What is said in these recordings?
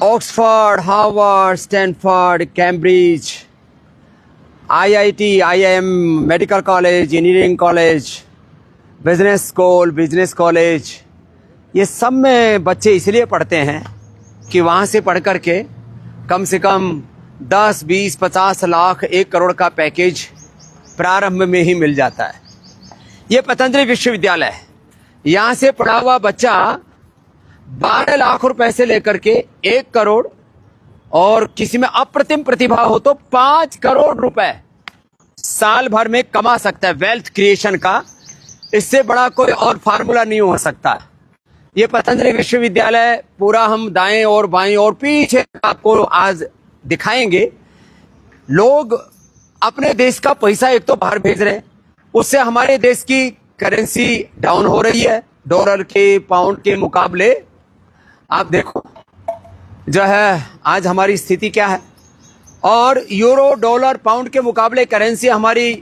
Oxford, Harvard, Stanford, Cambridge, IIT, IIM, medical college, engineering college, business school, business college, ये सब में बच्चे इसलिए पढ़ते हैं कि वहाँ से पढ़ कर के कम से कम 10, 20, 50 लाख, 1 करोड़ का पैकेज प्रारंभ में ही मिल जाता है। ये पतंजलि विश्वविद्यालय है। यहाँ से पढ़ा हुआ बच्चा 12 लाख रुपए से लेकर के 1 करोड़ और किसी में अप्रतिम प्रतिभा हो तो 5 करोड़ रुपए साल भर में कमा सकता है। वेल्थ क्रिएशन का इससे बड़ा कोई और फार्मूला नहीं हो सकता। ये पतंजलि विश्वविद्यालय पूरा हम दाएं और बाएं और पीछे आपको आज दिखाएंगे। लोग अपने देश का पैसा एक तो बाहर भेज रहे हैं, उससे हमारे देश की करेंसी डाउन हो रही है। डॉलर के, पाउंड के मुकाबले आप देखो जो है आज हमारी स्थिति क्या है। और यूरो, डॉलर, पाउंड के मुकाबले करेंसी हमारी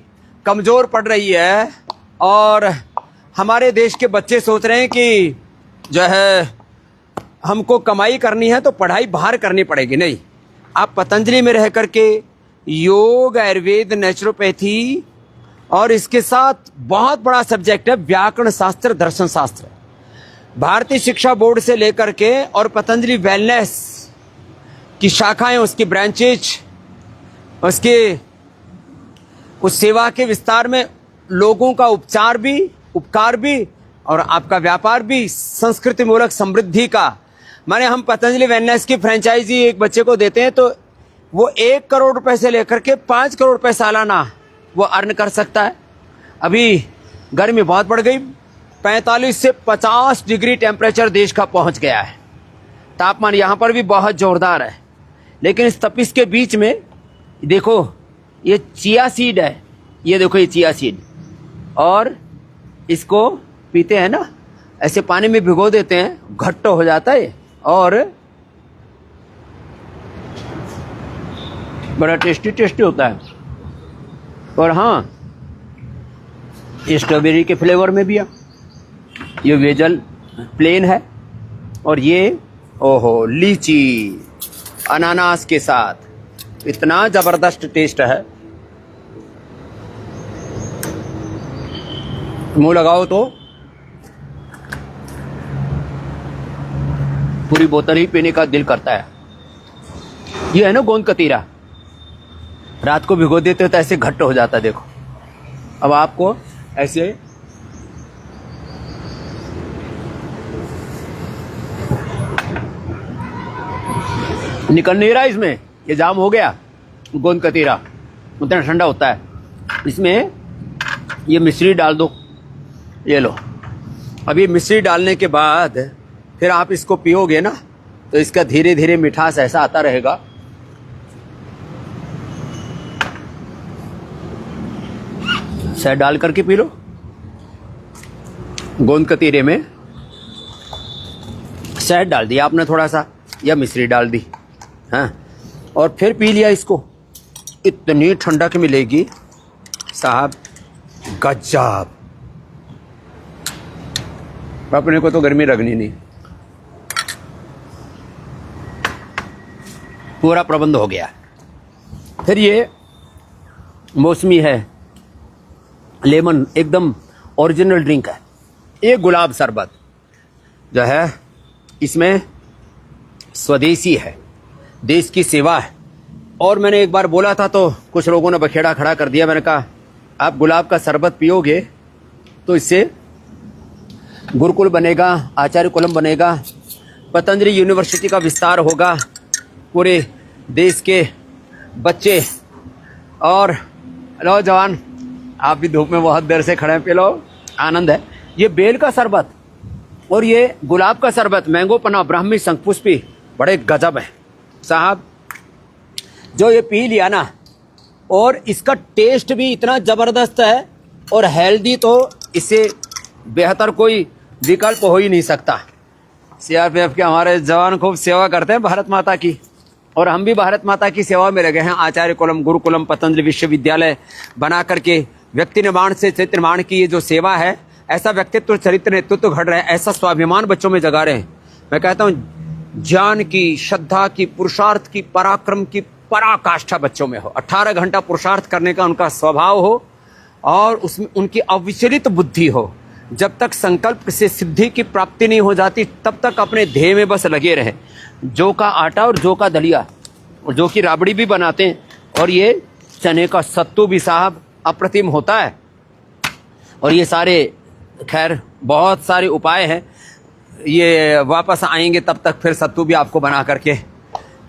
कमजोर पड़ रही है। और हमारे देश के बच्चे सोच रहे हैं कि जो है हमको कमाई करनी है तो पढ़ाई बाहर करनी पड़ेगी। नहीं, आप पतंजलि में रह करके योग, आयुर्वेद, नेचुरोपैथी और इसके साथ बहुत बड़ा सब्जेक्ट है व्याकरण शास्त्र, दर्शन शास्त्र। भारतीय शिक्षा बोर्ड से लेकर के और पतंजलि वेलनेस की शाखाएं, उसकी ब्रांचेज, उसके उस सेवा के विस्तार में लोगों का उपचार भी, उपकार भी और आपका व्यापार भी, संस्कृति मूलक समृद्धि का। माने हम पतंजलि वेलनेस की फ्रेंचाइजी एक बच्चे को देते हैं तो वो 1 करोड़ रुपए से लेकर के 5 करोड़ रुपए सालाना वो अर्न कर सकता है। अभी गर्मी बहुत बढ़ गई, 45 से 50 डिग्री टेम्परेचर देश का पहुंच गया है। तापमान यहाँ पर भी बहुत जोरदार है। लेकिन इस तपिश के बीच में देखो ये चिया सीड है, ये देखो ये चिया सीड, और इसको पीते हैं ना, ऐसे पानी में भिगो देते हैं, घट्टा हो जाता है और बड़ा टेस्टी टेस्टी होता है। और हाँ, स्ट्रॉबेरी के फ्लेवर में भी है। ये वेजल प्लेन है और ये ओहो लीची अनानास के साथ, इतना जबरदस्त टेस्ट है। मुंह लगाओ तो पूरी बोतल ही पीने का दिल करता है। ये है ना गोंद कतीरा, रात को भिगो देते हो तो ऐसे घट्ट हो जाता है। देखो अब आपको ऐसे निकल नहीं रहा इसमें, ये जाम हो गया। गोंद कतीरा उतना ठंडा होता है। इसमें ये मिश्री डाल दो, ये लो। अब ये मिश्री डालने के बाद फिर आप इसको पियोगे ना तो इसका धीरे धीरे मिठास ऐसा आता रहेगा। शहद डाल करके पी लो। गोंद कतीरे में शहद डाल दिया आपने थोड़ा सा, या मिश्री डाल दी, हाँ, और फिर पी लिया इसको। इतनी ठंडक मिलेगी साहब, गजब। अपने को तो गर्मी लगनी नहीं। पूरा प्रबंध हो गया। फिर ये मौसमी है, लेमन, एकदम ओरिजिनल ड्रिंक है। ये गुलाब शरबत जो है इसमें स्वदेशी है, देश की सेवा है। और मैंने एक बार बोला था तो कुछ लोगों ने बखेड़ा खड़ा कर दिया। मैंने कहा आप गुलाब का शरबत पियोगे तो इससे गुरुकुल बनेगा, आचार्य कुलम बनेगा, पतंजलि यूनिवर्सिटी का विस्तार होगा, पूरे देश के बच्चे और नौजवान, आप भी धूप में बहुत देर से खड़े हैं, पी लो, आनंद है। ये बेल का शरबत और ये गुलाब का शरबत, मैंगो पना, ब्राह्मी, शंखपुष्पी, बड़े गजब है साहब। जो ये पी लिया ना, और इसका टेस्ट भी इतना ज़बरदस्त है और हेल्दी, तो इससे बेहतर कोई विकल्प हो ही नहीं सकता। सीआरपीएफ के हमारे जवान खूब सेवा करते हैं भारत माता की, और हम भी भारत माता की सेवा में लगे हैं। आचार्य कुलम, गुरुकुलम, पतंजलि विश्वविद्यालय बना करके व्यक्ति निर्माण से चरित्र निर्माण की ये जो सेवा है, ऐसा व्यक्तित्व, चरित्र, नेतृत्व घड़ रहे हैं, ऐसा स्वाभिमान बच्चों में जगा रहे हैं। मैं कहता हूँ ज्ञान की, श्रद्धा की, पुरुषार्थ की, पराक्रम की पराकाष्ठा बच्चों में हो, 18 घंटा पुरुषार्थ करने का उनका स्वभाव हो और उसमें उनकी अविचलित बुद्धि हो। जब तक संकल्प से सिद्धि की प्राप्ति नहीं हो जाती तब तक अपने ध्येय में बस लगे रहे। जौ का आटा और जौ का दलिया और जौ की राबड़ी भी बनाते हैं, और ये चने का सत्तू भी साहब अप्रतिम होता है। और ये सारे खैर बहुत सारे उपाय हैं, ये वापस आएंगे तब तक फिर सत्तू भी आपको बना करके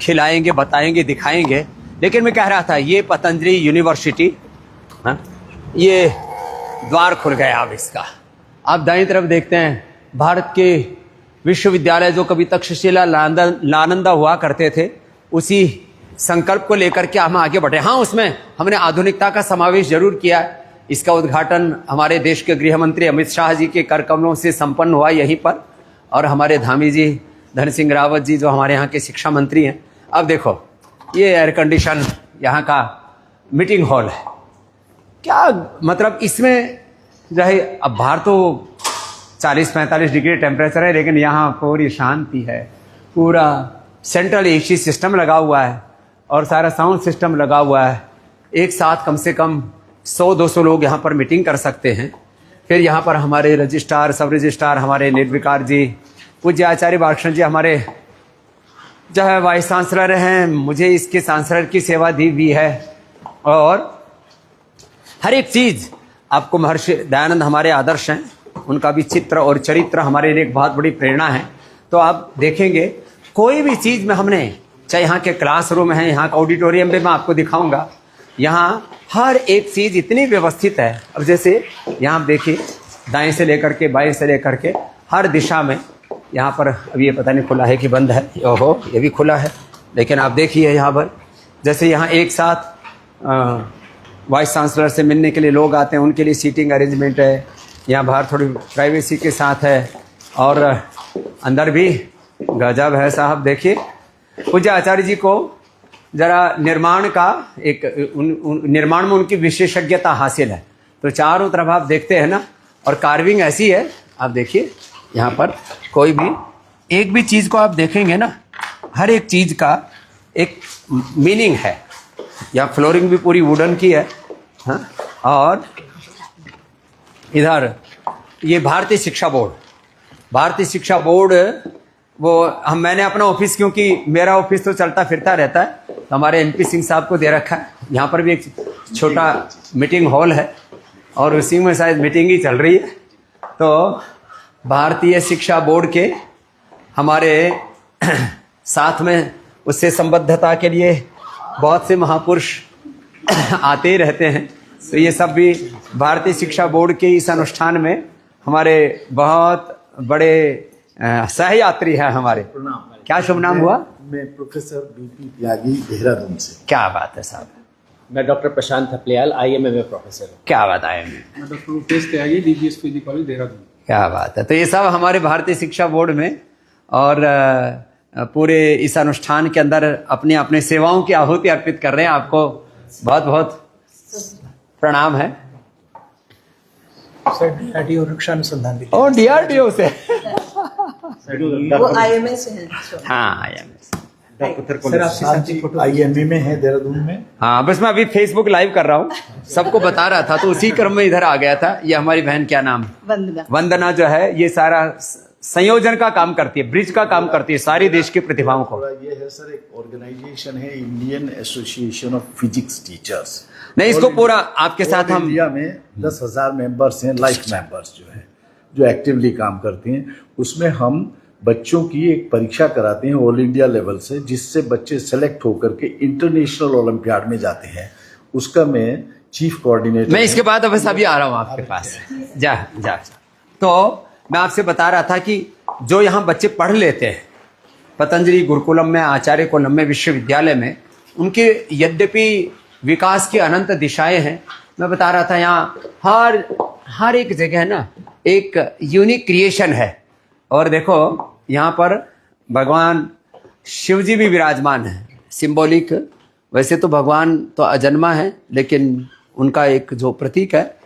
खिलाएंगे, बताएंगे, दिखाएंगे। लेकिन मैं कह रहा था ये पतंजलि यूनिवर्सिटी, हाँ, ये द्वार खुल गया अब इसका। आप दाईं तरफ देखते हैं भारत के विश्वविद्यालय जो कभी तक्षशिला नालंदा हुआ करते थे, उसी संकल्प को लेकर के हम आगे बढ़े। हाँ, उसमें हमने आधुनिकता का समावेश जरूर किया। इसका उद्घाटन हमारे देश के गृह मंत्री अमित शाह जी के कर कमलों से संपन्न हुआ यहीं पर, और हमारे धामी जी धन सिंह रावत जी जो हमारे यहाँ के शिक्षा मंत्री हैं। अब देखो ये एयर कंडीशन यहाँ का मीटिंग हॉल है, क्या मतलब इसमें जो है, अब बाहर तो 40-45 डिग्री टेम्परेचर है, लेकिन यहाँ पूरी शांति है। पूरा सेंट्रल एसी सिस्टम लगा हुआ है और सारा साउंड सिस्टम लगा हुआ है। एक साथ कम से कम 100-200 लोग यहाँ पर मीटिंग कर सकते हैं। फिर यहाँ पर हमारे रजिस्ट्रार, सब रजिस्ट्रार, हमारे निर्विकार जी, पूज्य आचार्य बालकृष्ण जी हमारे जो है वाइस चांसलर हैं, मुझे इसके चांसलर की सेवा दी हुई है। और हर एक चीज़ आपको महर्षि दयानंद हमारे आदर्श हैं, उनका भी चित्र और चरित्र हमारे लिए एक बहुत बड़ी प्रेरणा है। तो आप देखेंगे कोई भी चीज़ में हमने, चाहे यहाँ के क्लासरूम हैं, यहाँ का ऑडिटोरियम भी मैं आपको दिखाऊंगा, यहाँ हर एक चीज़ इतनी व्यवस्थित है। अब जैसे यहाँ देखिए दाएं से लेकर के बाएं से लेकर के हर दिशा में, यहाँ पर अभी ये पता नहीं खुला है कि बंद है, ओहो ये भी खुला है, लेकिन आप देखिए यहाँ पर जैसे यहाँ एक साथ वाइस चांसलर से मिलने के लिए लोग आते हैं, उनके लिए सीटिंग अरेंजमेंट है। यहाँ बाहर थोड़ी प्राइवेसी के साथ है, और अंदर भी गजब है साहब। देखिए पूज्य आचार्य जी को जरा निर्माण का एक निर्माण में उनकी विशेषज्ञता हासिल है। तो चारों तरफ आप देखते हैं ना, और कार्विंग ऐसी है, आप देखिए यहाँ पर कोई भी एक भी चीज़ को आप देखेंगे ना, हर एक चीज़ का एक मीनिंग है। यहाँ फ्लोरिंग भी पूरी वुडन की है, हाँ। और इधर ये भारतीय शिक्षा बोर्ड वो मैंने अपना ऑफिस, क्योंकि मेरा ऑफिस तो चलता फिरता रहता है, तो हमारे एनपी सिंह साहब को दे रखा है। यहाँ पर भी एक छोटा मीटिंग हॉल है और उसी में शायद मीटिंग ही चल रही है। तो भारतीय शिक्षा बोर्ड के हमारे साथ में उससे संबद्धता के लिए बहुत से महापुरुष आते ही रहते हैं। तो ये सब भी भारतीय शिक्षा बोर्ड के इस अनुष्ठान में हमारे बहुत बड़े सहयात्री हैं हमारे। क्या शुभ नाम हुआ? मैं प्रोफेसर बीपी त्यागी, देहरादून से। क्या बात है साहब। मैं डॉक्टर प्रशांत थपलियाल, IMMA प्रोफेसर हूँ। क्या बात है। मैं डॉक्टर रुपेश त्यागी, DBS PG कॉलेज देहरादून। क्या बात है। तो ये सब हमारे भारतीय शिक्षा बोर्ड में और पूरे इस अनुष्ठान के अंदर अपनी अपने सेवाओं की आहुति अर्पित कर रहे हैं। आपको बहुत बहुत प्रणाम है। सर DRDO रक्षा अनुसंधान भी। और DRDO से वो IMA से है। हाँ IMA। सर आपकी साथी फोटो IMA में है देहरादून में। हाँ बस मैं अभी फेसबुक लाइव कर रहा हूँ, सबको बता रहा था, तो उसी क्रम में इधर आ गया था। ये हमारी बहन, क्या नाम? वंदना जो है, ये सारा संयोजन का काम करती है, ब्रिज का काम करती है सारी देश की प्रतिभाओं को। ये है सर एक ऑर्गेनाइजेशन है, Indian association of physics teachers. नहीं, इसको पूरा आपके साथ हम इंडिया में 10,000 मेंबर्स हैं, लाइफ मेंबर्स जो है, जो एक्टिवली काम करते हैं। उसमें हम बच्चों की एक परीक्षा कराते हैं ऑल इंडिया लेवल से, जिससे बच्चे सेलेक्ट होकर के इंटरनेशनल ओलंपियाड में जाते हैं। उसका मैं चीफ कोऑर्डिनेटर। मैं इसके बाद अब अभी आ रहा हूँ आपके पास। जा। तो मैं आपसे बता रहा था कि जो यहाँ बच्चे पढ़ लेते हैं पतंजलि गुरुकुलम में, आचार्य कोलम में, विश्वविद्यालय में, उनके यद्यपि विकास की अनंत दिशाएं हैं। मैं बता रहा था यहाँ हर एक जगह ना एक यूनिक क्रिएशन है। और देखो यहाँ पर भगवान शिव जी भी विराजमान है, सिंबॉलिक। वैसे तो भगवान तो अजन्मा है, लेकिन उनका एक जो प्रतीक है,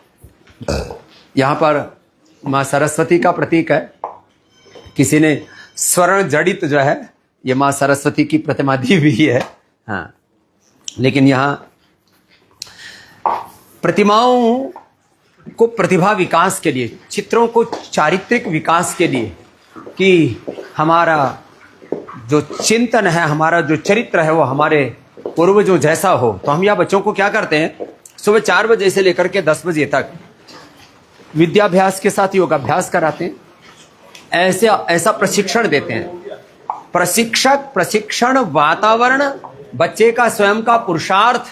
यहाँ पर माँ सरस्वती का प्रतीक है। किसी ने स्वर्ण जड़ित जो है ये माँ सरस्वती की प्रतिमा दी हुई है। हाँ, लेकिन यहाँ प्रतिमाओं को प्रतिभा विकास के लिए, चित्रों को चारित्रिक विकास के लिए, कि हमारा जो चिंतन है, हमारा जो चरित्र है वो हमारे पूर्वजों जैसा हो। तो हम यहाँ बच्चों को क्या करते हैं, सुबह 4 बजे से लेकर के 10 बजे तक विद्याभ्यास के साथ योगाभ्यास कराते हैं। ऐसा प्रशिक्षण देते हैं। प्रशिक्षण वातावरण, बच्चे का स्वयं का पुरुषार्थ,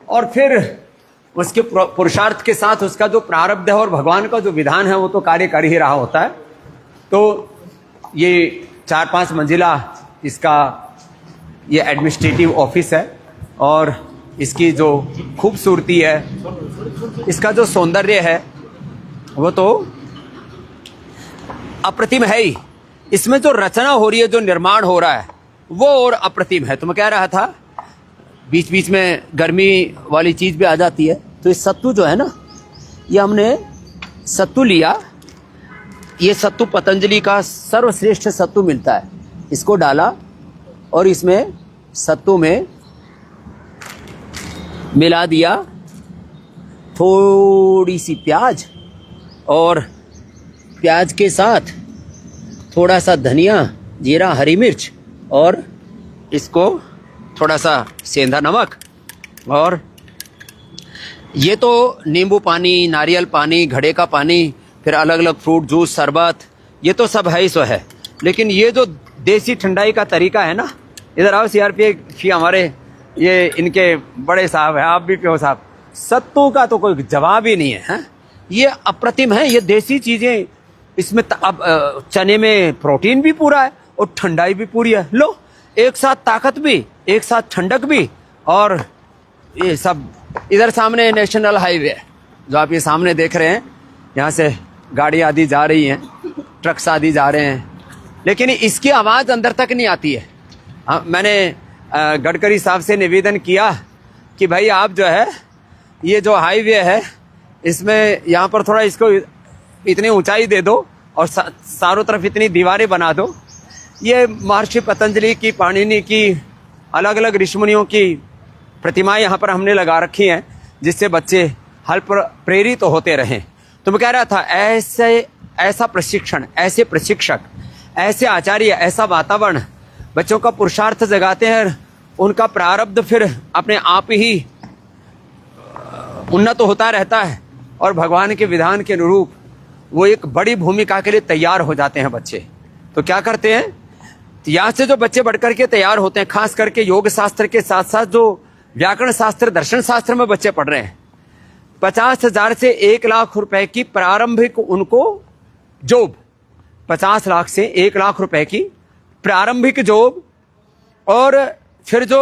और फिर उसके पुरुषार्थ के साथ उसका जो प्रारब्ध है और भगवान का जो विधान है वो तो कार्य कर ही रहा होता है। तो ये 4-5 मंजिला इसका ये एडमिनिस्ट्रेटिव ऑफिस है, और इसकी जो खूबसूरती है, इसका जो सौंदर्य है वो तो अप्रतिम है ही। इसमें जो रचना हो रही है, जो निर्माण हो रहा है वो और अप्रतिम है। तो मैं कह रहा था बीच बीच में गर्मी वाली चीज भी आ जाती है। तो ये सत्तू जो है ना, ये हमने सत्तू लिया, ये सत्तू पतंजलि का सर्वश्रेष्ठ सत्तू मिलता है, इसको डाला और इसमें सत्तू में मिला दिया थोड़ी सी प्याज, और प्याज के साथ थोड़ा सा धनिया, जीरा, हरी मिर्च, और इसको थोड़ा सा सेंधा नमक, और ये तो नींबू पानी, नारियल पानी, घड़े का पानी, फिर अलग अलग फ्रूट जूस, शरबत, ये तो सब है ही सो है। लेकिन ये जो देसी ठंडाई का तरीका है ना, इधर आओ CRP हमारे ये इनके बड़े साहब हैं, आप भी पियो साहब। सत्तू का तो कोई जवाब ही नहीं है, हैं? ये अप्रतिम है, ये देसी चीजें। इसमें अब चने में प्रोटीन भी पूरा है और ठंडाई भी पूरी है। लो, एक साथ ताकत भी, एक साथ ठंडक भी, और ये सब। इधर सामने नेशनल हाईवे है जो आप ये सामने देख रहे हैं, यहाँ से गाड़ी आदि जा रही हैं, ट्रक्स आदि जा रहे हैं, लेकिन इसकी आवाज़ अंदर तक नहीं आती है। मैंने गडकरी साहब से निवेदन किया कि भाई आप जो है ये जो हाईवे है इसमें यहाँ पर थोड़ा इसको इतनी ऊंचाई दे दो और चारों तरफ इतनी दीवारें बना दो। ये महर्षि पतंजलि की, पाणिनि की, अलग अलग ऋषिमुनियों की प्रतिमाएं यहाँ पर हमने लगा रखी हैं, जिससे बच्चे हल पर प्रेरित होते रहें। तो मैं कह रहा था ऐसा प्रशिक्षण, ऐसे प्रशिक्षक, ऐसे आचार्य, ऐसा वातावरण बच्चों का पुरुषार्थ जगाते हैं, उनका प्रारब्ध फिर अपने आप ही उन्नत होता रहता है, और भगवान के विधान के अनुरूप वो एक बड़ी भूमिका के लिए तैयार हो जाते हैं बच्चे। तो क्या करते हैं, यहाँ से जो बच्चे बढ़कर के तैयार होते हैं, खास करके योग शास्त्र के साथ साथ जो व्याकरण शास्त्र, दर्शन शास्त्र में बच्चे पढ़ रहे हैं, 50,000 से 1 लाख रुपए की प्रारंभिक उनको जॉब, 50 लाख से 1 लाख रुपए की प्रारंभिक जॉब, और फिर जो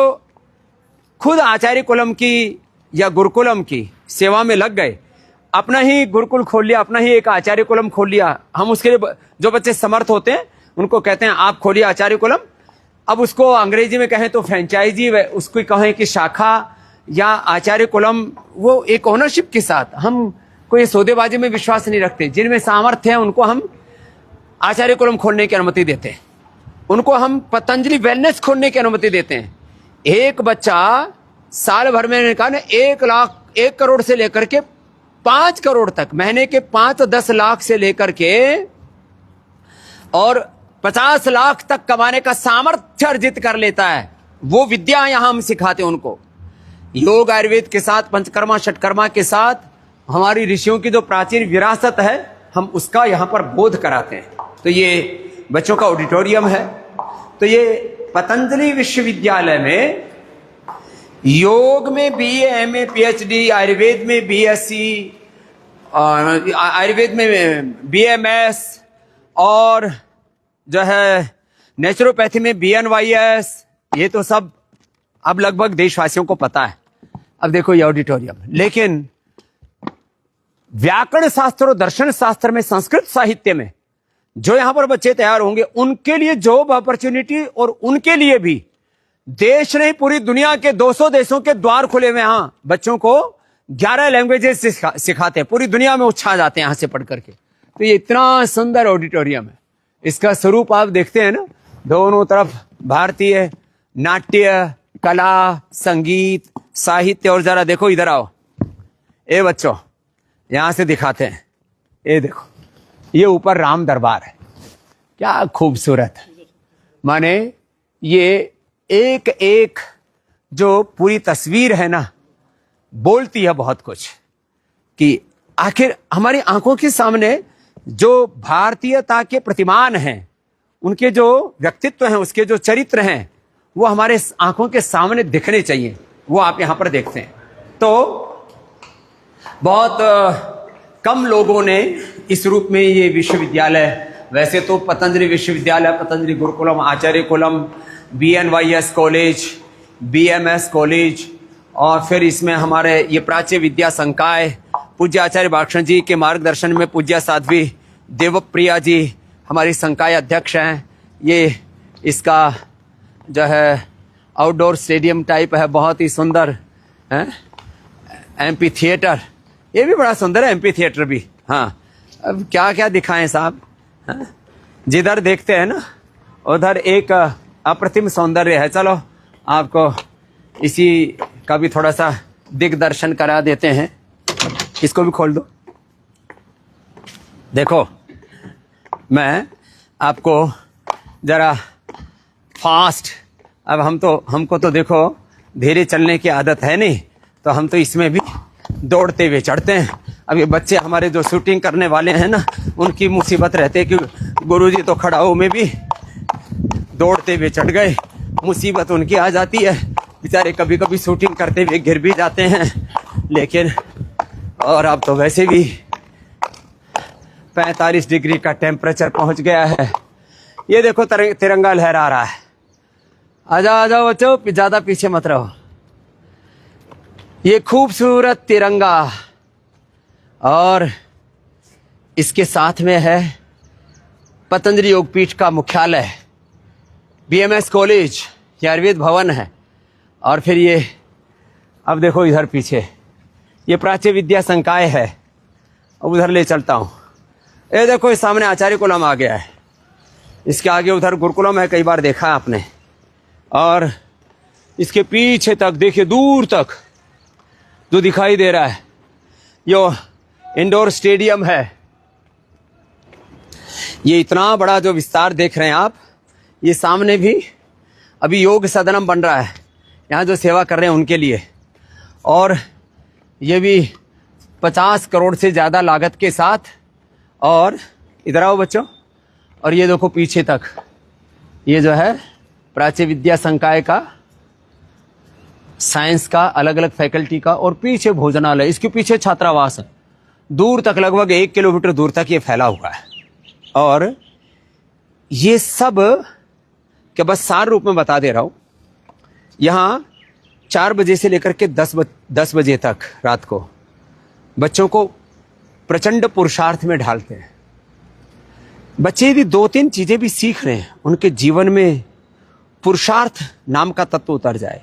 खुद आचार्य कुलम की या गुरुकुलम की सेवा में लग गए, अपना ही गुरुकुल खोल लिया, अपना ही एक आचार्य कुलम खोल लिया। हम उसके लिए जो बच्चे समर्थ होते हैं उनको कहते हैं आप खोलिए आचार्य कुलम। अब उसको अंग्रेजी में कहें तो फ्रेंचाइजी, उसको कहें कि शाखा या आचार्य कुलम, वो एक ओनरशिप के साथ। हम कोई सौदेबाजी में विश्वास नहीं रखते। जिनमें सामर्थ्य है उनको हम आचार्य कुलम खोलने की अनुमति देते हैं, उनको हम पतंजलि वेलनेस खोलने की अनुमति देते हैं। एक बच्चा साल भर में कहा ना 1 करोड़ से लेकर के 5 करोड़ तक, महीने के 5-10 लाख से लेकर के और 50 लाख तक कमाने का सामर्थ्य अर्जित कर लेता है। वो विद्या यहां हम सिखाते हैं उनको। योग आयुर्वेद के साथ, पंचकर्मा षटकर्मा के साथ हमारी ऋषियों की जो प्राचीन विरासत है, हम उसका यहाँ पर बोध कराते हैं। तो ये बच्चों का ऑडिटोरियम है। तो ये पतंजलि विश्वविद्यालय में योग में BA, MA, PhD, आयुर्वेद में BSc, आयुर्वेद में BMS, और जो है नेचुरोपैथी में BNYS, ये तो सब अब लगभग देशवासियों को पता है। अब देखो ये ऑडिटोरियम, लेकिन व्याकरण शास्त्र और दर्शन शास्त्र में, संस्कृत साहित्य में जो यहां पर बच्चे तैयार होंगे, उनके लिए जॉब अपॉर्चुनिटी, और उनके लिए भी देश नहीं पूरी दुनिया के 200 देशों के द्वार खुले हुए। यहां बच्चों को 11 लैंग्वेजेस सिखाते हैं, पूरी दुनिया में उछा जाते हैं यहां से पढ़ करके। तो ये इतना सुंदर ऑडिटोरियम है, इसका स्वरूप आप देखते हैं ना, दोनों तरफ भारतीय नाट्य, कला, संगीत, साहित्य। और जरा देखो, इधर आओ, ए बच्चों, यहां से दिखाते हैं। ये देखो, ये ऊपर राम दरबार है, क्या खूबसूरत। माने ये एक एक जो पूरी तस्वीर है ना, बोलती है बहुत कुछ, कि आखिर हमारी आंखों के सामने जो भारतीयता के प्रतिमान हैं, उनके जो व्यक्तित्व हैं, उसके जो चरित्र हैं, वो हमारे आंखों के सामने दिखने चाहिए। वो आप यहां पर देखते हैं। तो बहुत कम लोगों ने इस रूप में ये विश्वविद्यालय, वैसे तो पतंजलि विश्वविद्यालय, Patanjali Gurukulam, Acharyakulam, BNYS college, BMS college, और फिर इसमें हमारे ये प्राच्य विद्या संकाय, पूज्य आचार्य भाषण जी के मार्गदर्शन में पूज्य साध्वी देवप्रिया जी हमारी संकाय अध्यक्ष हैं। ये इसका जो है आउटडोर स्टेडियम टाइप है, बहुत ही सुंदर है। एमपी थिएटर, ये भी बड़ा सुंदर है, एमपी थिएटर भी। हाँ, अब क्या क्या दिखाएं साहब, हाँ? जिधर देखते हैं ना उधर एक अप्रतिम सौंदर्य है। चलो आपको इसी का भी थोड़ा सा दिग्दर्शन करा देते हैं। इसको भी खोल दो। देखो, मैं आपको जरा फास्ट, अब हमको तो देखो धीरे चलने की आदत है नहीं, तो हम तो इसमें भी दौड़ते हुए चढ़ते हैं। अब ये बच्चे हमारे जो शूटिंग करने वाले हैं ना, उनकी मुसीबत रहती है कि गुरुजी तो खड़ाऊ में भी दौड़ते हुए चढ़ गए, मुसीबत उनकी आ जाती है। बेचारे कभी कभी शूटिंग करते हुए गिर भी जाते हैं। लेकिन और अब तो वैसे भी 45 डिग्री का टेम्परेचर पहुंच गया है। ये देखो तिरंगा लहरा रहा है। आ जाओ बच्चों, ज्यादा पीछे मत रहो। ये खूबसूरत तिरंगा, और इसके साथ में है पतंजलि योगपीठ का मुख्यालय, BMS कॉलेज, ये आयुर्वेद भवन है। और फिर ये अब देखो इधर पीछे ये प्राच्य विद्या संकाय है। अब उधर ले चलता हूँ। ये देखो, इस सामने आचार्य कुलम आ गया है। इसके आगे उधर गुरुकुलम है, कई बार देखा है आपने। और इसके पीछे तक देखिए, दूर तक जो दिखाई दे रहा है, यो इंडोर स्टेडियम है। ये इतना बड़ा जो विस्तार देख रहे हैं आप, ये सामने भी अभी योग सदनम बन रहा है, यहाँ जो सेवा कर रहे हैं उनके लिए। और ये भी 50 करोड़ से ज़्यादा लागत के साथ। और इधर आओ बच्चों, और ये देखो पीछे तक, ये जो है प्राच्य विद्या संकाय का, साइंस का, अलग अलग फैकल्टी का, और पीछे भोजनालय, इसके पीछे छात्रावास है। दूर तक, लगभग 1 किलोमीटर दूर तक ये फैला हुआ है। और ये सब के बस सार रूप में बता दे रहा हूं। यहाँ 4 बजे से लेकर के 10 बजे तक रात को बच्चों को प्रचंड पुरुषार्थ में ढालते हैं। बच्चे यदि 2-3 चीजें भी सीख रहे हैं, उनके जीवन में पुरुषार्थ नाम का तत्व उतर जाए,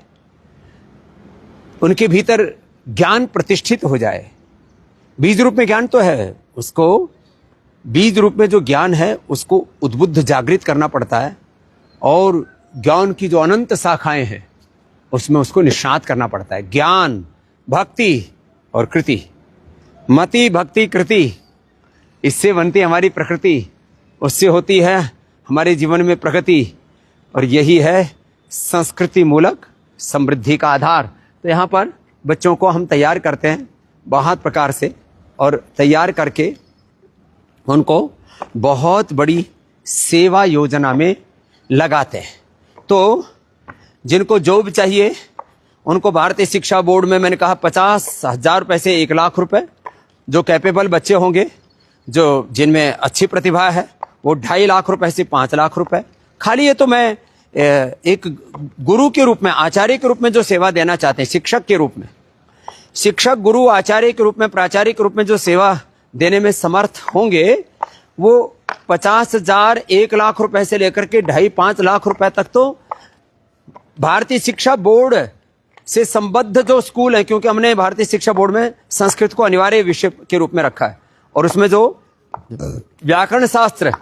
उनके भीतर ज्ञान प्रतिष्ठित हो जाए। बीज रूप में ज्ञान तो है, उसको बीज रूप में जो ज्ञान है उसको उद्बुद्ध जागृत करना पड़ता है। और ज्ञान की जो अनंत शाखाएं हैं उसमें उसको निष्णात करना पड़ता है। ज्ञान, भक्ति और कृति, मति भक्ति कृति, इससे बनती हमारी प्रकृति, उससे होती है हमारे जीवन में प्रगति, और यही है संस्कृति मूलक समृद्धि का आधार। तो यहाँ पर बच्चों को हम तैयार करते हैं बहुत प्रकार से, और तैयार करके उनको बहुत बड़ी सेवा योजना में लगाते हैं। तो जिनको जॉब चाहिए उनको भारतीय शिक्षा बोर्ड में, मैंने कहा 50,000 रुपये से 1 लाख रुपए, जो कैपेबल बच्चे होंगे, जो जिनमें अच्छी प्रतिभा है, वो 2.5 लाख रुपए से 5 लाख रुपए। खाली ये तो मैं एक गुरु के रूप में, आचार्य के रूप में जो सेवा देना चाहते हैं, शिक्षक के रूप में, शिक्षक, गुरु, आचार्य के रूप में, प्राचार्य के रूप में जो सेवा देने में समर्थ होंगे, वो 50,000, 1 लाख रुपए से लेकर के 2.5-5 लाख रुपए तक तो भारतीय शिक्षा बोर्ड से संबद्ध जो स्कूल है, क्योंकि हमने भारतीय शिक्षा बोर्ड में संस्कृत को अनिवार्य विषय के रूप में रखा है, और उसमें जो व्याकरण शास्त्र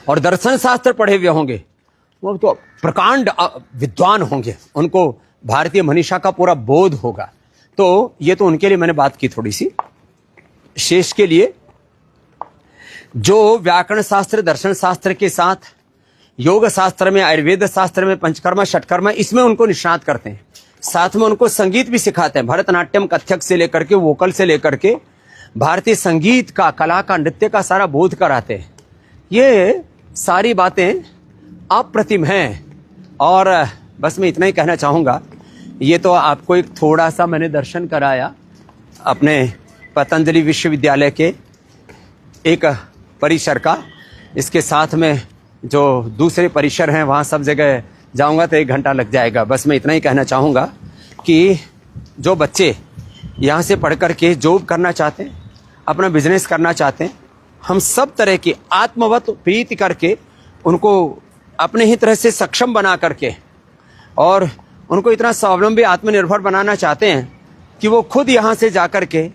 और दर्शन शास्त्र पढ़े हुए होंगे, वो तो प्रकांड विद्वान होंगे, उनको भारतीय मनीषा का पूरा बोध होगा। तो ये तो उनके लिए मैंने बात की थोड़ी सी। शेष के लिए जो व्याकरण शास्त्र, दर्शन शास्त्र के साथ योग शास्त्र में, आयुर्वेद शास्त्र में, पंचकर्मा, षटकर्मा, इसमें उनको निष्णात करते हैं। साथ में उनको संगीत भी सिखाते हैं, भरतनाट्यम, कथक से लेकर के वोकल से लेकर के भारतीय संगीत का, कला का, नृत्य का सारा बोध कराते हैं। ये सारी बातें अप्रतिम हैं। और बस मैं इतना ही कहना चाहूँगा, ये तो आपको एक थोड़ा सा मैंने दर्शन कराया अपने पतंजलि विश्वविद्यालय के एक परिसर का। इसके साथ में जो दूसरे परिसर हैं वहाँ सब जगह जाऊँगा तो 1 घंटा लग जाएगा। बस मैं इतना ही कहना चाहूँगा कि जो बच्चे यहाँ से पढ़ कर के जॉब करना चाहते हैं, अपना बिजनेस करना चाहते हैं, हम सब तरह की आत्मवत प्रीति करके उनको अपने ही तरह से सक्षम बना करके और उनको इतना स्वावलंबी, आत्मनिर्भर बनाना चाहते हैं कि वो खुद यहाँ से जा कर के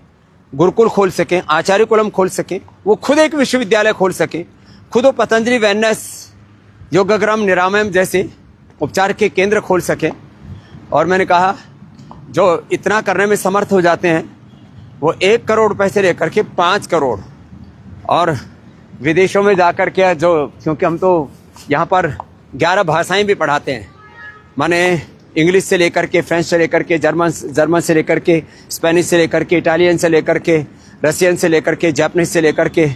गुरुकुल खोल सकें, आचार्य कुलम खोल सकें, वो खुद एक विश्वविद्यालय खोल सकें, खुद वो पतंजलि वेलनेस, योगाग्राम, निरामयम जैसे उपचार के केंद्र खोल सकें। और मैंने कहा जो इतना करने में समर्थ हो जाते हैं वो 1 करोड़ रुपए से लेकर के 5 करोड़ और विदेशों में जाकर के जो, क्योंकि हम तो यहाँ पर 11 भाषाएं भी पढ़ाते हैं, माने इंग्लिश से लेकर के, फ्रेंच से लेकर के, जर्मन से लेकर के, स्पेनिश से लेकर के, इटालियन से लेकर के, रशियन से लेकर के, जापानीज से लेकर के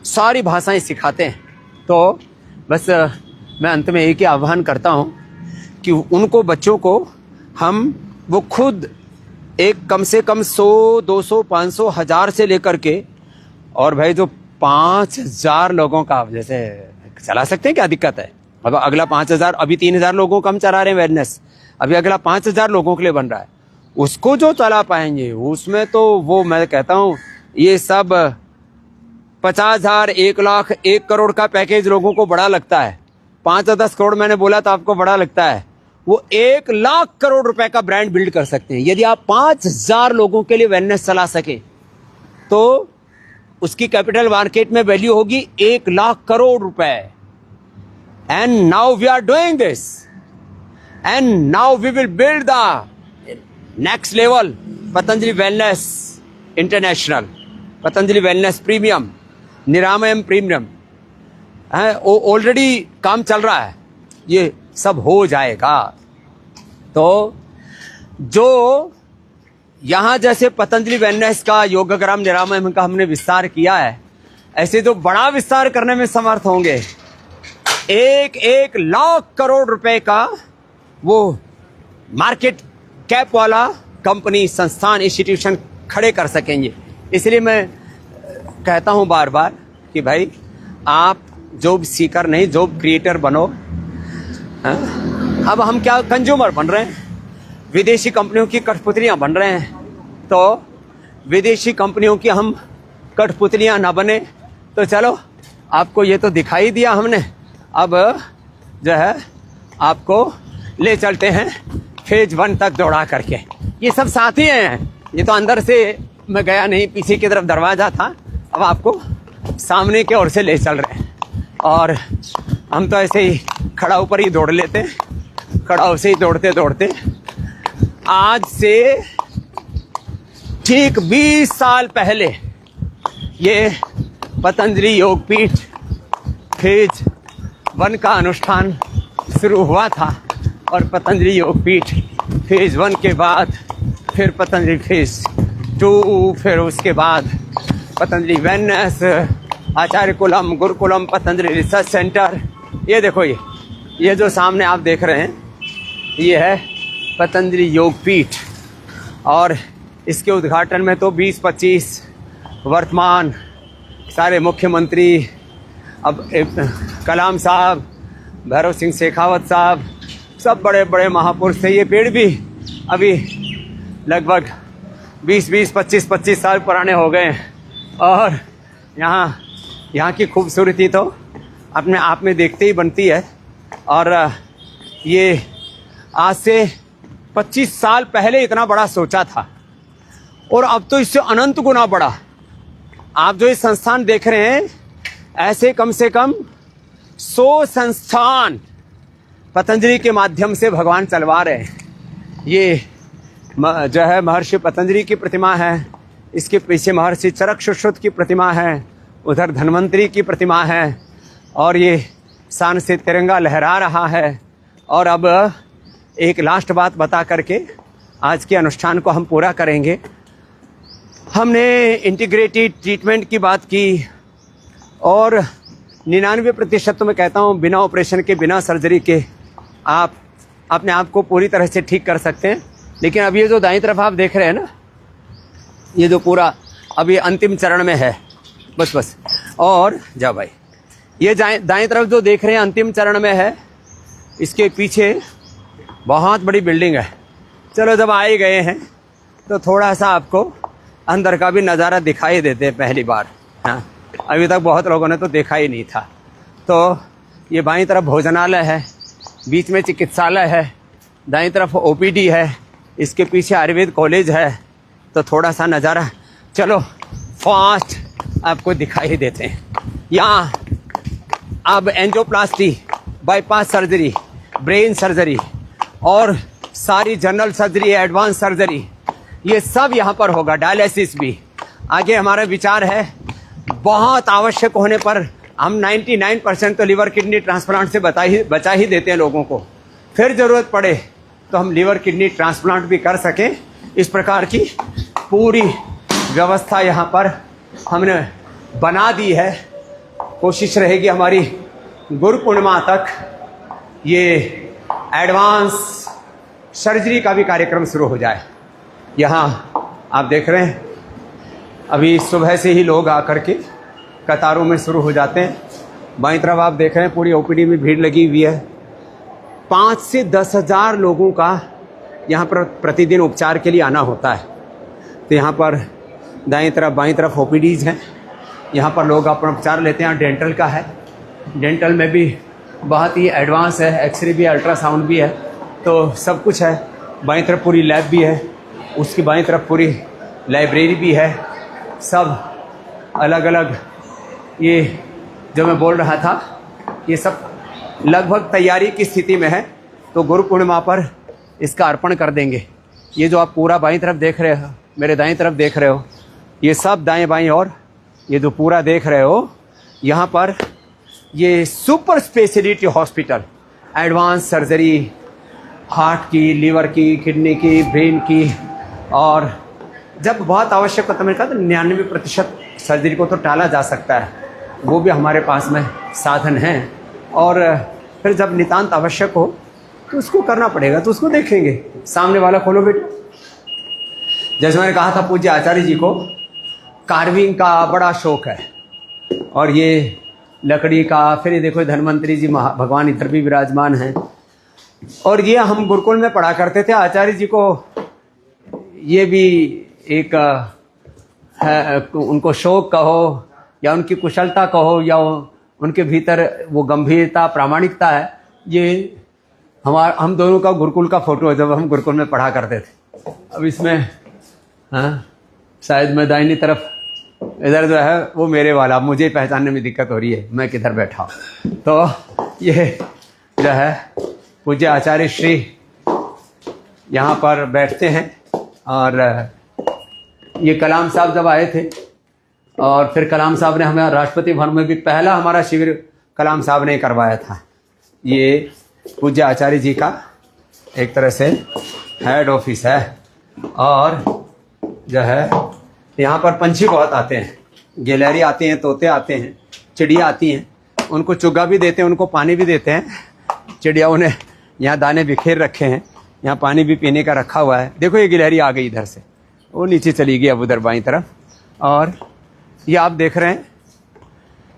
सारी भाषाएं सिखाते हैं। तो बस मैं अंत में एक ही आह्वान करता हूँ कि उनको, बच्चों को हम वो खुद एक कम से कम 100, 200, 500, 1000 से लेकर के, और भाई जो 5000 लोगों का जैसे चला सकते हैं, क्या दिक्कत है? अब अगला 5000, अभी 3000 लोगों का हम चला रहे हैं वेलनेस, अभी अगला 5000 लोगों के लिए बन रहा है। उसको जो चला पाएंगे उसमें तो वो, मैं कहता हूँ ये सब 50,000, 1 लाख, 1 करोड़ का पैकेज लोगों को बड़ा लगता है। 5 या 10 करोड़ मैंने बोला तो आपको बड़ा लगता है। वो 1 लाख करोड़ रुपए का ब्रांड बिल्ड कर सकते हैं। यदि आप 5000 लोगों के लिए वेलनेस चला सके तो उसकी कैपिटल मार्केट में वैल्यू होगी 1 लाख करोड़ रुपए। And now we are doing this, and now we will build the next level Patanjali wellness international, Patanjali wellness premium, Niramayam premium है, वो ऑलरेडी काम चल रहा है, ये सब हो जाएगा। तो जो यहाँ जैसे पतंजलि वेलनेस का, योगाग्राम, निरामयम का हमने विस्तार किया है, ऐसे जो बड़ा विस्तार करने में समर्थ होंगे, 1 लाख करोड़ रुपए का वो मार्केट कैप वाला कंपनी, संस्थान, इंस्टीट्यूशन खड़े कर सकेंगे। इसलिए मैं कहता हूँ बार बार कि भाई आप जॉब सीकर नहीं, जॉब क्रिएटर बनो। अब हम क्या कंज्यूमर बन रहे हैं, विदेशी कंपनियों की कठपुतलियां बन रहे हैं। तो विदेशी कंपनियों की हम कठपुतलियां ना बने। तो चलो, आपको ये तो दिखाई दिया हमने, अब जो है आपको ले चलते हैं फेज 1 तक दौड़ा करके। ये सब साथी हैं, ये तो अंदर से मैं गया नहीं, पीछे की तरफ दरवाजा था, अब आपको सामने की ओर से ले चल रहे हैं। और हम तो ऐसे ही खड़ा ऊपर ही दौड़ लेते, खड़ा से ही दौड़ते दौड़ते आज से ठीक 20 साल पहले ये पतंजलि योगपीठ फेज 1 का अनुष्ठान शुरू हुआ था। और पतंजलि योगपीठ फेज 1 के बाद फिर पतंजलि फेज 2, फिर उसके बाद Patanjali Wellness, Acharyakulam, Gurukulam, Patanjali Research Centre. ये देखो, ये जो सामने आप देख रहे हैं, ये है पतंजलि योगपीठ। और इसके उद्घाटन में तो 20-25 वर्तमान सारे मुख्यमंत्री, अब कलाम साहब, भैरव सिंह शेखावत साहब, सब बड़े बड़े महापुरुष थे। ये पेड़ भी अभी लगभग 20-20, 25-25 साल पुराने हो गए हैं। और यहाँ की खूबसूरती तो अपने आप में देखते ही बनती है। और ये आज से 25 साल पहले इतना बड़ा सोचा था, और अब तो इससे अनंत गुना बड़ा। आप जो ये संस्थान देख रहे हैं, ऐसे कम से कम 100 संस्थान पतंजलि के माध्यम से भगवान चलवा रहे हैं। ये जो है महर्षि पतंजलि की प्रतिमा है, इसके पीछे महर्षि चरक सुश्रुत की प्रतिमा है, उधर धन्वंतरी की प्रतिमा है, और ये शान से तिरंगा लहरा रहा है। और अब एक लास्ट बात बता करके आज के अनुष्ठान को हम पूरा करेंगे। हमने इंटीग्रेटेड ट्रीटमेंट की बात की और 99% तो मैं कहता हूँ बिना ऑपरेशन के, बिना सर्जरी के आप अपने आप को पूरी तरह से ठीक कर सकते हैं। लेकिन अब ये जो दाईं तरफ आप देख रहे हैं ना, ये जो पूरा अभी अंतिम चरण में है, बस और जाओ भाई, ये दाईं तरफ जो देख रहे हैं अंतिम चरण में है, इसके पीछे बहुत बड़ी बिल्डिंग है। चलो जब आए गए हैं तो थोड़ा सा आपको अंदर का भी नज़ारा दिखाई देते हैं पहली बार। हाँ, अभी तक बहुत लोगों ने तो देखा ही नहीं था। तो ये बाईं तरफ भोजनालय है, बीच में चिकित्सालय है, दाईं तरफ ओपीडी है, इसके पीछे आयुर्वेद कॉलेज है। तो थोड़ा सा नज़ारा चलो फास्ट आपको दिखाई देते हैं। यहाँ अब angioplasty, bypass surgery, brain surgery और सारी जनरल सर्जरी, एडवांस सर्जरी, ये सब यहाँ पर होगा। डायलिसिस भी आगे हमारा विचार है। बहुत आवश्यक होने पर हम 99% तो लिवर किडनी ट्रांसप्लांट से बचा ही देते हैं लोगों को। फिर ज़रूरत पड़े तो हम लिवर किडनी ट्रांसप्लांट भी कर सकें, इस प्रकार की पूरी व्यवस्था यहाँ पर हमने बना दी है। कोशिश रहेगी हमारी गुरु पूर्णिमा तक ये एडवांस सर्जरी का भी कार्यक्रम शुरू हो जाए। यहाँ आप देख रहे हैं अभी सुबह से ही लोग आकर के कतारों में शुरू हो जाते हैं। बाईं तरफ आप देख रहे हैं पूरी ओपीडी में भीड़ लगी हुई है। 5 से 10 हज़ार लोगों का यहाँ पर प्रतिदिन उपचार के लिए आना होता है। तो यहाँ पर दाईं तरफ बाईं तरफ ओपीडीज़ हैं, यहाँ पर लोग अपना उपचार लेते हैं। डेंटल का है, डेंटल में भी बहुत ही एडवांस है, एक्सरे भी है, अल्ट्रासाउंड भी है, तो सब कुछ है। बाईं तरफ पूरी लैब भी है, उसकी बाईं तरफ पूरी लाइब्रेरी भी है। सब अलग अलग, ये जो मैं बोल रहा था, ये सब लगभग तैयारी की स्थिति में है। तो गुरु पूर्णिमा पर इसका अर्पण कर देंगे। ये जो आप पूरा बाईं तरफ देख रहे हो, मेरे दाईं तरफ देख रहे हो, ये सब दाएं बाईं, और ये जो पूरा देख रहे हो यहाँ पर ये super speciality hospital, advance surgery, heart की, लीवर की, किडनी की, ब्रेन की, और जब बहुत आवश्यक होता है, मैंने कहा तो 99% सर्जरी को तो टाला जा सकता है, वो भी हमारे पास में साधन हैं। और फिर जब नितांत आवश्यक हो तो उसको करना पड़ेगा, तो उसको देखेंगे। सामने वाला खोलो बेटा। जैसे मैंने कहा था, पूज्य आचार्य जी को कार्विंग का बड़ा शौक है, और ये लकड़ी का, फिर ये देखो धन्वंतरी जी भगवान इधर भी विराजमान हैं। और ये हम गुरुकुल में पढ़ा करते थे। आचार्य जी को ये भी एक है, उनको शौक कहो या उनकी कुशलता कहो या उनके भीतर वो गंभीरता, प्रामाणिकता है। ये हम दोनों का गुरुकुल का फोटो है, जब हम गुरुकुल में पढ़ा करते थे। अब इसमें हाँ, शायद मैं दाहिनी तरफ इधर जो है वो मेरे वाला, मुझे पहचानने में दिक्कत हो रही है मैं किधर बैठा हूँ। तो ये जो है पूज्य आचार्य श्री यहाँ पर बैठते हैं। और ये कलाम साहब जब आए थे, और फिर कलाम साहब ने हमें राष्ट्रपति भवन में भी पहला हमारा शिविर कलाम साहब ने करवाया था। ये पूज्य आचार्य जी का एक तरह से हेड ऑफिस है। और जो है यहाँ पर पंछी बहुत आते हैं, गिलहरी आती हैं, तोते आते हैं, चिड़िया आती हैं, उनको चुग्गा भी देते हैं, उनको पानी भी देते हैं। चिड़ियाओं ने यहाँ दाने बिखेर रखे हैं, यहाँ पानी भी पीने का रखा हुआ है। देखो ये गिलहरी आ गई इधर से, वो नीचे चली गई अब उधर बाईं तरफ। और ये आप देख रहे हैं,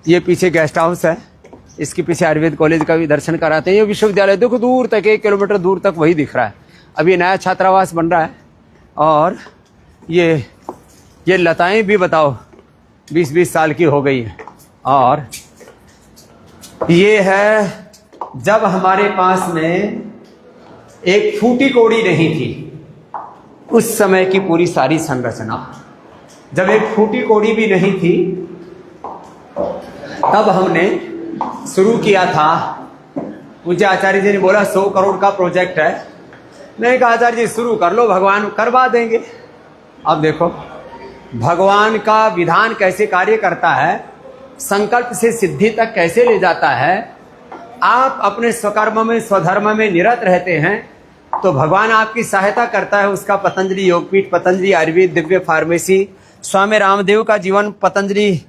ये पीछे गेस्ट हाउस है, इसके पीछे आयुर्वेद कॉलेज का भी दर्शन कराते हैं। ये विश्वविद्यालय देखो दूर तक, 1 किलोमीटर दूर तक वही दिख रहा है। अभी नया छात्रावास बन रहा है। और ये लताएं भी बताओ 20-20 साल की हो गई हैं। और ये है जब हमारे पास में एक फूटी कोड़ी नहीं थी, उस समय की पूरी सारी संरचना। जब एक फूटी कोड़ी भी नहीं थी, तब हमने शुरू किया था, पूज्य आचार्य जी ने बोला 100 करोड़ का प्रोजेक्ट है। मैंने कहा आचार्य जी शुरू कर लो, भगवान करवा देंगे। अब देखो भगवान का विधान कैसे कार्य करता है, संकल्प से सिद्धि तक कैसे ले जाता है। आप अपने स्वकर्म में स्वधर्म में निरत रहते हैं तो भगवान आपकी सहायता करता है। उसका पतंजलि योगपीठ, पतंजलि आयुर्वेद दिव्य फार्मेसी, स्वामी रामदेव का जीवन, पतंजलि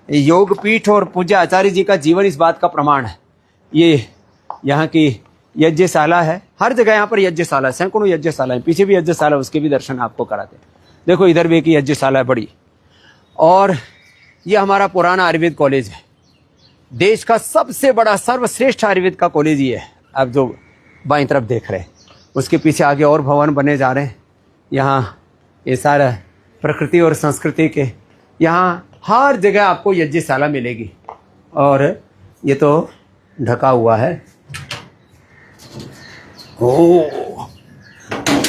योगपीठ और पूज्य आचार्य जी का जीवन इस बात का प्रमाण है। ये यहाँ की यज्ञशाला है, हर जगह यहाँ पर यज्ञशाला, सैकड़ों यज्ञशाला है, पीछे भी यज्ञशाला, उसके भी दर्शन आपको कराते हैं। देखो इधर भी एक यज्ञशाला है बड़ी। और ये हमारा पुराना आयुर्वेद कॉलेज है, देश का सबसे बड़ा सर्वश्रेष्ठ आयुर्वेद का कॉलेज ये है। आप जो बाईं तरफ देख रहे हैं उसके पीछे आगे और भवन बने जा रहे हैं। यहाँ ये सारा प्रकृति और संस्कृति के, यहाँ हर जगह आपको यज्ञशाला मिलेगी। और ये तो ढका हुआ है। ओ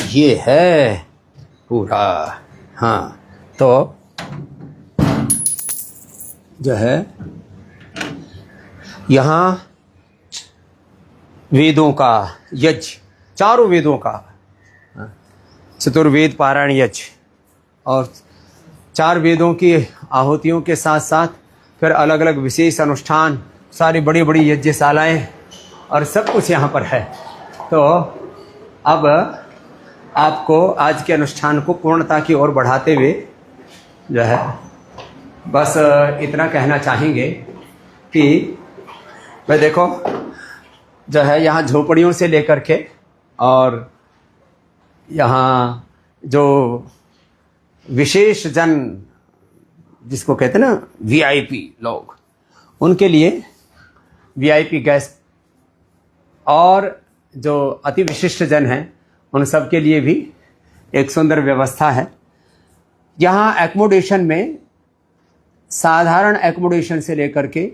ये है पूरा। हाँ तो जो है यहाँ वेदों का यज्ञ, चारों वेदों का, चतुर्वेद पारायण यज्ञ, और 4 वेदों की आहुतियों के साथ साथ फिर अलग अलग विशेष अनुष्ठान, सारी बड़ी बड़ी यज्ञशालाएँ और सब कुछ यहाँ पर है। तो अब आपको आज के अनुष्ठान को पूर्णता की ओर बढ़ाते हुए जो है बस इतना कहना चाहेंगे कि भाई देखो जो है यहाँ झोपड़ियों से लेकर के और यहाँ जो विशेष जन जिसको कहते हैं ना वीआईपी लोग, उनके लिए वीआईपी गेस्ट, और जो अति विशिष्ट जन हैं उन सब के लिए भी एक सुंदर व्यवस्था है। यहाँ एकोमोडेशन में साधारण एकोमोडेशन से लेकर के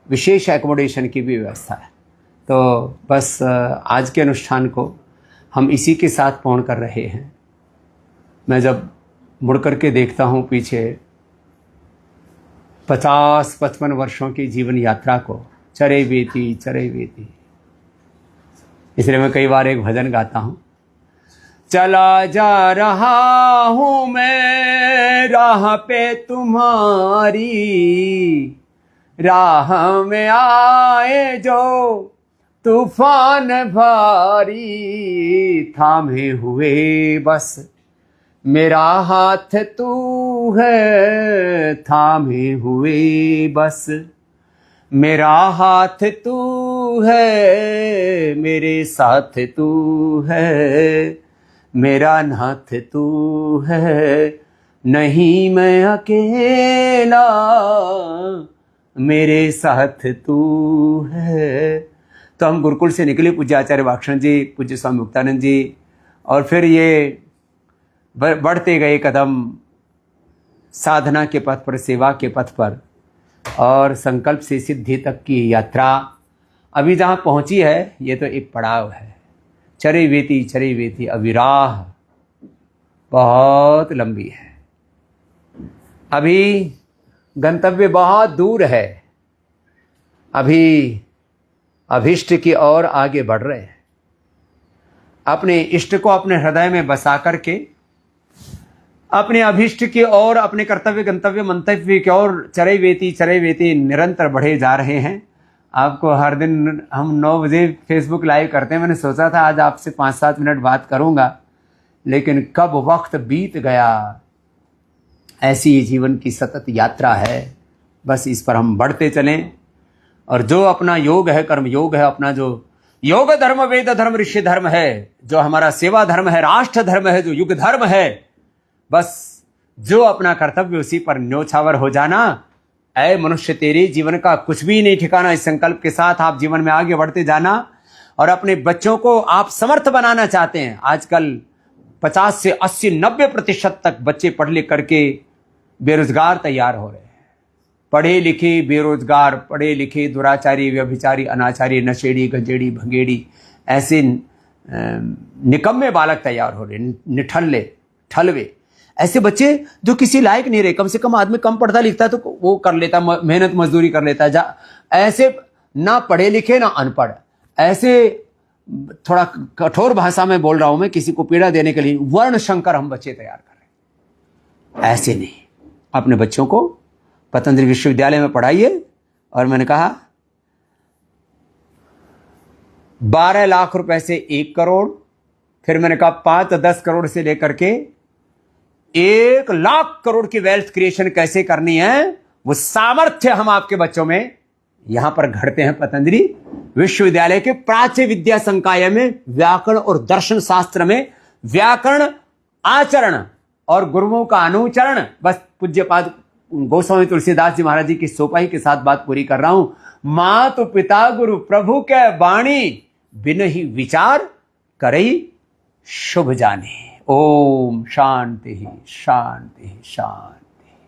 विशेष एकोमोडेशन की भी व्यवस्था है। तो बस आज के अनुष्ठान को हम इसी के साथ पूर्ण कर रहे हैं। मैं जब मुड़ कर के देखता हूँ पीछे 50-55 वर्षों की जीवन यात्रा को, चरे बेती चरे बेती, इसलिए मैं कई बार एक भजन गाता हूँ। चला जा रहा हूँ मैं राह पे तुम्हारी, राह में आए जो तूफान भारी, थामे हुए बस मेरा हाथ तू है, थामे हुए बस मेरा हाथ तू है, मेरे साथ तू है, मेरा नाथ तू है, नहीं मैं अकेला, मेरे साथ तू है। तो हम गुरुकुल से निकले, पूज्य आचार्य वाक्षण जी, पूज्य स्वामी मुक्तानंद जी, और फिर ये बढ़ते गए कदम साधना के पथ पर, सेवा के पथ पर, और संकल्प से सिद्धि तक की यात्रा अभी जहाँ पहुँची है ये तो एक पड़ाव है। चरे वेती अभी राह बहुत लंबी है, अभी गंतव्य बहुत दूर है, अभी अभिष्ट की ओर आगे बढ़ रहे हैं। अपने इष्ट को अपने हृदय में बसा करके अपने अभिष्ट की ओर, अपने कर्तव्य गंतव्य मंतव्य की ओर चरे वेती निरंतर बढ़े जा रहे हैं। आपको हर दिन हम 9 बजे फेसबुक लाइव करते हैं। मैंने सोचा था आज आपसे 5-7 मिनट बात करूंगा, लेकिन कब वक्त बीत गया। ऐसी जीवन की सतत यात्रा है, बस इस पर हम बढ़ते चलें। और जो अपना योग है, कर्म योग है, अपना जो योग धर्म, वेद धर्म, ऋषि धर्म है, जो हमारा सेवा धर्म है, राष्ट्र धर्म है, जो युग धर्म है, बस जो अपना कर्तव्य उसी पर न्योछावर हो जाना। ऐ मनुष्य तेरे जीवन का कुछ भी नहीं ठिकाना। इस संकल्प के साथ आप जीवन में आगे बढ़ते जाना। और अपने बच्चों को आप समर्थ बनाना चाहते हैं। आजकल 50 से 80-90% तक बच्चे पढ़ लिख करके बेरोजगार तैयार हो रहे हैं। पढ़े लिखे बेरोजगार, पढ़े लिखे दुराचारी, व्यभिचारी, अनाचारी, नशेड़ी, गंजेड़ी, भंगेड़ी, ऐसे निकम्मे बालक तैयार हो रहे, निठल्ले, ठलवे। ऐसे बच्चे जो किसी लायक नहीं रहे, कम से कम आदमी कम पढ़ता लिखता है तो वो कर लेता, मेहनत मजदूरी कर लेता है। ऐसे ना पढ़े लिखे ना अनपढ़, ऐसे थोड़ा कठोर भाषा में बोल रहा हूं मैं, किसी को पीड़ा देने के लिए वर्ण शंकर हम बच्चे तैयार कर रहे हैं। ऐसे नहीं, अपने बच्चों को पतंजलि विश्वविद्यालय में पढ़ाइए। और मैंने कहा 12 लाख रुपए से 1 करोड़, फिर मैंने कहा 5-10 करोड़ से लेकर के 1 लाख करोड़ की वेल्थ क्रिएशन कैसे करनी है, वो सामर्थ्य हम आपके बच्चों में यहां पर घड़ते हैं। पतंजलि विश्वविद्यालय के प्राच्य विद्या संकाय में व्याकरण और दर्शन शास्त्र में व्याकरण आचरण और गुरुओं का अनुचरण, बस पूज्यपाद गोस्वामी तुलसीदास जी महाराज जी की सोपाई के साथ बात पूरी कर रहा हूं। मातु पिता गुरु प्रभु के वाणी, बिन ही विचार करई शुभ जाने। ओम शांति शांति शांति।